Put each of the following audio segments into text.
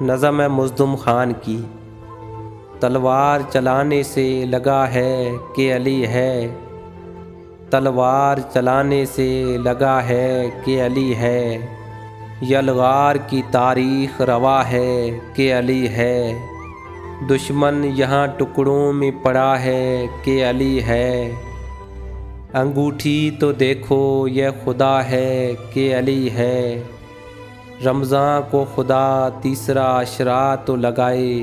नज़म है मज़दूम खान की। तलवार चलाने से लगा है कि अली है, तलवार चलाने से लगा है कि अली है। यलगार की तारीख़ रवा है कि अली है। दुश्मन यहाँ टुकड़ों में पड़ा है कि अली है। अंगूठी तो देखो ये खुदा है कि अली है। रमज़ान को खुदा तीसरा अशरा तो लगाए,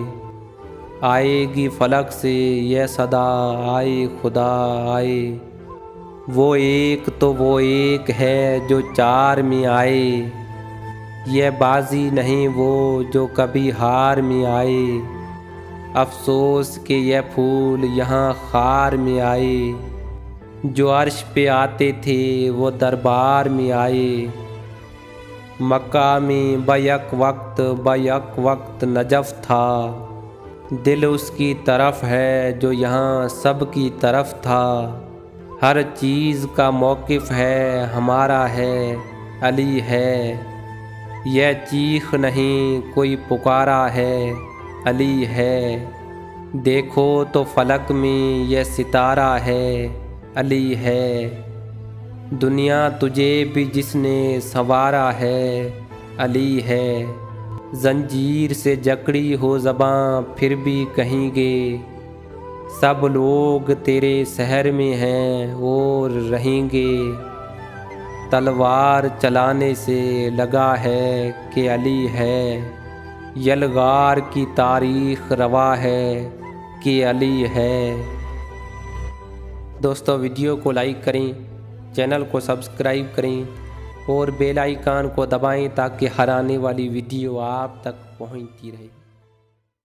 आएगी फलक से ये सदा आए खुदा आए। वो एक है जो चार में आए, ये बाजी नहीं वो जो कभी हार में आए। अफसोस के ये फूल यहाँ खार में आए, जो अर्श पे आते थे वो दरबार में आए। मक्का में बैक वक्त नजफ था, दिल उसकी तरफ है जो यहाँ सब की तरफ था। हर चीज़ का मौक़िफ़ है हमारा है अली है। यह चीख नहीं कोई पुकारा है अली है। देखो तो फलक में यह सितारा है अली है। दुनिया तुझे भी जिसने संवारा है अली है। जंजीर से जकड़ी हो ज़बां फिर भी कहेंगे, सब लोग तेरे शहर में हैं और रहेंगे। तलवार चलाने से लगा है कि अली है। यलगार की तारीख़ रवा है कि अली है। दोस्तों, वीडियो को लाइक करें, चैनल को सब्सक्राइब करें और बेल आइकन को दबाएं ताकि हर आने वाली वीडियो आप तक पहुंचती रहे।